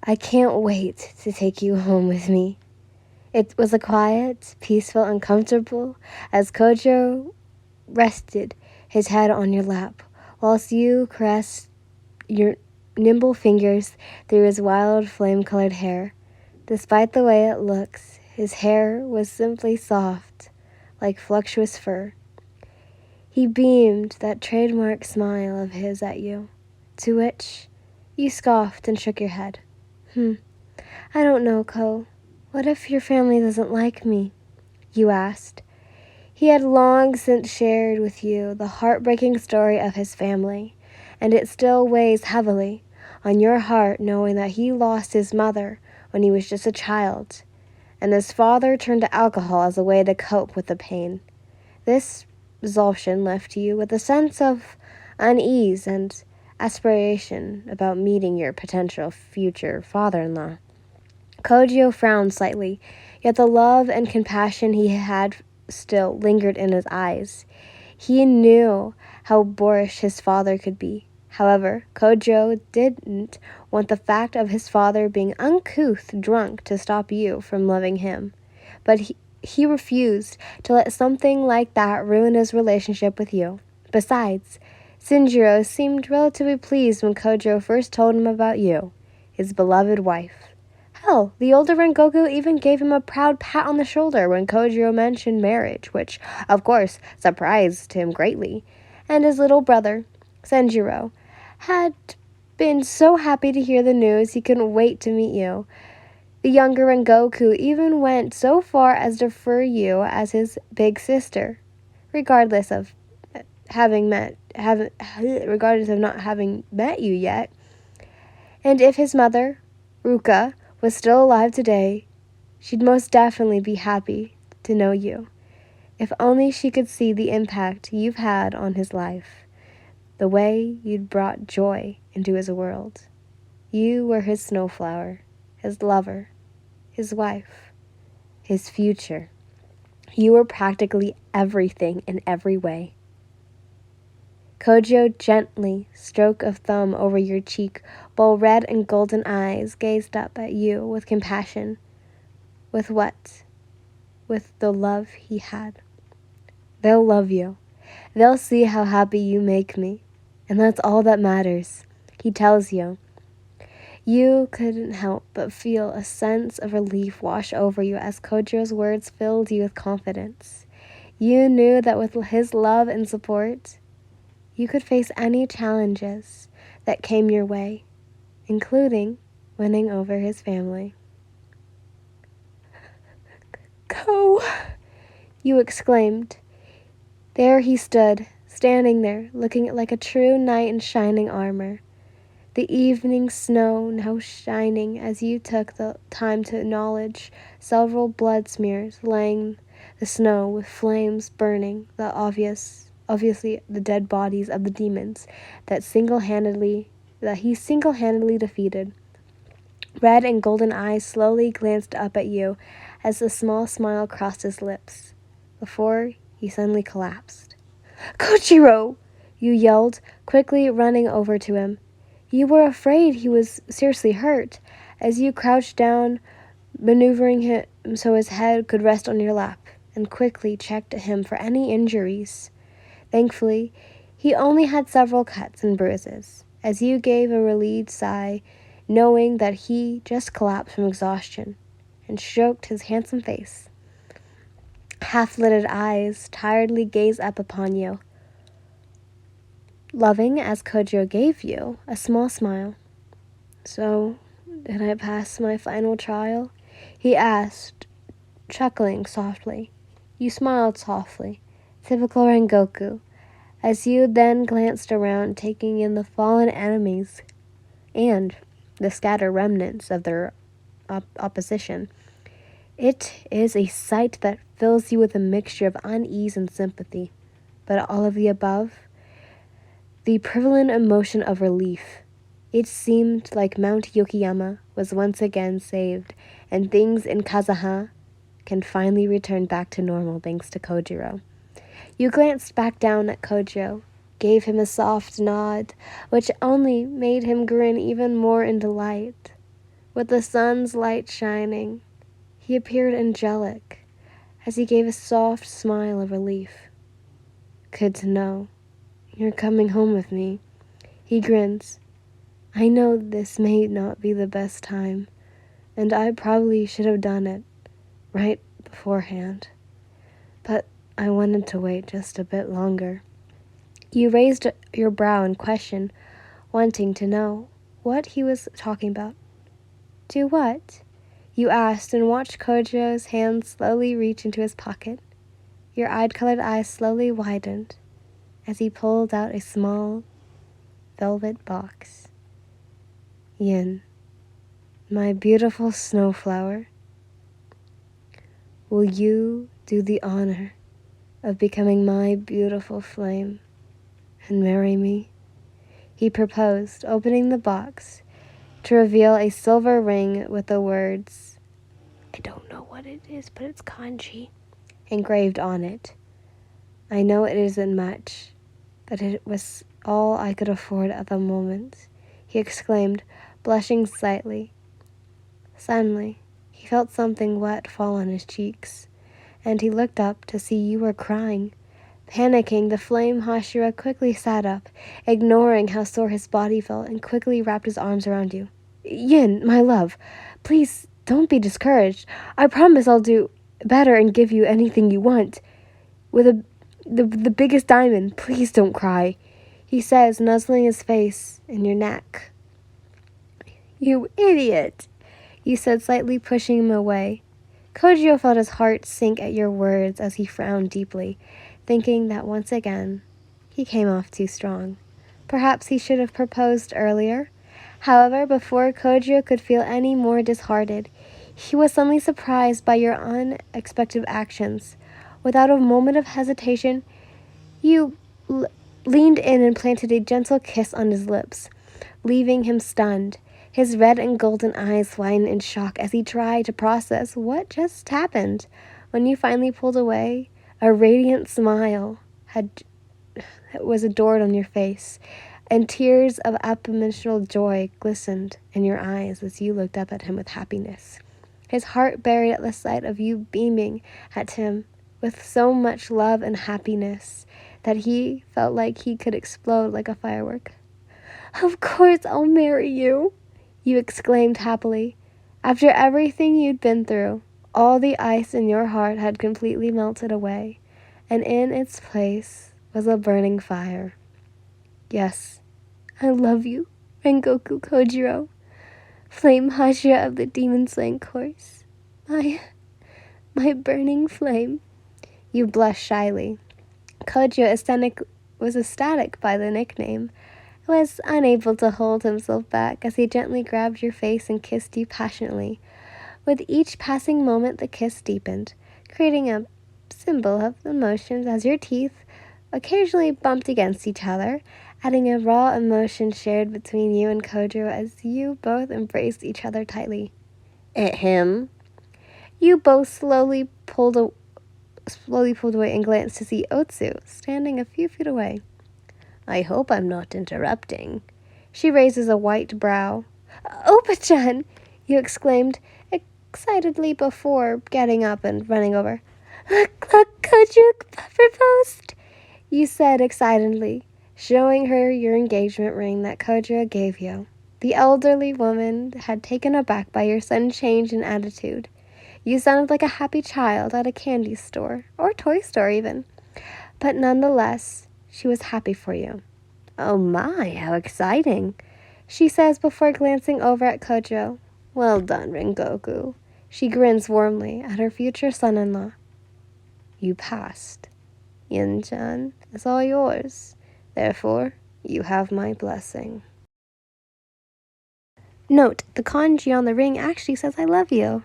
I can't wait to take you home with me. It was a quiet, peaceful, and comfortable as Kojo rested his head on your lap, whilst you caressed your nimble fingers through his wild flame-colored hair. Despite the way it looks, his hair was simply soft, like voluptuous fur. He beamed that trademark smile of his at you, to which you scoffed and shook your head. I don't know, Ko. What if your family doesn't like me? You asked. He had long since shared with you the heartbreaking story of his family, and it still weighs heavily on your heart knowing that he lost his mother when he was just a child, and his father turned to alcohol as a way to cope with the pain. This revulsion left you with a sense of unease and aspiration about meeting your potential future father-in-law. Kojo frowned slightly, yet the love and compassion he had still lingered in his eyes. He knew how boorish his father could be. However, Kojo didn't want the fact of his father being uncouth drunk to stop you from loving him. But he refused to let something like that ruin his relationship with you. Besides, Shinjiro seemed relatively pleased when Kojo first told him about you, his beloved wife. Hell, the older Rengoku even gave him a proud pat on the shoulder when Kojiro mentioned marriage, which, of course, surprised him greatly. And his little brother, Senjiro, had been so happy to hear the news he couldn't wait to meet you. The younger Rengoku even went so far as to refer you as his big sister, regardless of not having met you yet. And if his mother, Ruka, was still alive today, she'd most definitely be happy to know you. If only she could see the impact you've had on his life, the way you'd brought joy into his world. You were his snowflower, his lover, his wife, his future. You were practically everything in every way. Kojo gently stroked a thumb over your cheek, while red and golden eyes gazed up at you with compassion. With what? With the love he had. They'll love you. They'll see how happy you make me. And that's all that matters, he tells you. You couldn't help but feel a sense of relief wash over you as Kojo's words filled you with confidence. You knew that with his love and support, you could face any challenges that came your way, including winning over his family. Ko! You exclaimed. There he stood, standing there, looking like a true knight in shining armor. The evening snow now shining as you took the time to acknowledge several blood smears laying the snow with flames burning the obviously the dead bodies of the demons that he single-handedly defeated. Red and golden eyes slowly glanced up at you as a small smile crossed his lips, before he suddenly collapsed. Kochiro! You yelled, quickly running over to him. You were afraid he was seriously hurt, as you crouched down, maneuvering him so his head could rest on your lap, and quickly checked him for any injuries. Thankfully, he only had several cuts and bruises, as you gave a relieved sigh, knowing that he just collapsed from exhaustion, and stroked his handsome face. Half-lidded eyes tiredly gazed up upon you, loving as Kojo gave you a small smile. So, did I pass my final trial? He asked, chuckling softly. You smiled softly, typical Rengoku, as you then glanced around, taking in the fallen enemies and the scattered remnants of their opposition. It is a sight that fills you with a mixture of unease and sympathy, but all of the above, the prevalent emotion of relief. It seemed like Mount Yokiyama was once again saved, and things in Kazaha can finally return back to normal thanks to Kojiro. You glanced back down at Kojo, gave him a soft nod, which only made him grin even more in delight. With the sun's light shining, he appeared angelic as he gave a soft smile of relief. Good to know. You're coming home with me. He grins. I know this may not be the best time, and I probably should have done it right beforehand. But I wanted to wait just a bit longer. You raised your brow in question, wanting to know what he was talking about. Do what? You asked and watched Kojo's hand slowly reach into his pocket. Your colored eyes slowly widened as he pulled out a small velvet box. Yin, my beautiful snowflower, will you do the honor of becoming my beautiful flame and marry me? He proposed, opening the box to reveal a silver ring with the words, I don't know what it is, but it's kanji, engraved on it. I know it isn't much, but it was all I could afford at the moment, he exclaimed, blushing slightly. Suddenly, he felt something wet fall on his cheeks, and he looked up to see you were crying. Panicking, the flame Hashira quickly sat up, ignoring how sore his body felt, and quickly wrapped his arms around you. Yin, my love, please don't be discouraged. I promise I'll do better and give you anything you want. With the biggest diamond, please don't cry, he says, nuzzling his face in your neck. You idiot, you said, slightly pushing him away. Kojo felt his heart sink at your words as he frowned deeply, thinking that once again he came off too strong. Perhaps he should have proposed earlier. However, before Kojo could feel any more disheartened, he was suddenly surprised by your unexpected actions. Without a moment of hesitation, you leaned in and planted a gentle kiss on his lips, leaving him stunned. His red and golden eyes widened in shock as he tried to process what just happened. When you finally pulled away, a radiant smile was adored on your face, and tears of aboriginal joy glistened in your eyes as you looked up at him with happiness. His heart buried at the sight of you beaming at him with so much love and happiness that he felt like he could explode like a firework. Of course I'll marry you, you exclaimed happily. After everything you'd been through, all the ice in your heart had completely melted away, and in its place was a burning fire. Yes, I love you, Rengoku Kojiro, flame Hashira of the demon slaying course. My burning flame. You blushed shyly. Kojo was ecstatic by the nickname, was unable to hold himself back as he gently grabbed your face and kissed you passionately. With each passing moment, the kiss deepened, creating a symbol of emotions as your teeth occasionally bumped against each other, adding a raw emotion shared between you and Kojo as you both embraced each other tightly. At him. You both slowly pulled away and glanced to see Otsu standing a few feet away. I hope I'm not interrupting. She raises a white brow. Opa-chan! You exclaimed excitedly before getting up and running over. Look, Kojo proposed, you said excitedly, showing her your engagement ring that Kojo gave you. The elderly woman had taken aback by your sudden change in attitude. You sounded like a happy child at a candy store, or toy store even. But nonetheless, she was happy for you. Oh my, how exciting, she says before glancing over at Kojo. Well done, Rengoku. She grins warmly at her future son-in-law. You passed. Yin-chan is all yours. Therefore, you have my blessing. Note, the kanji on the ring actually says I love you.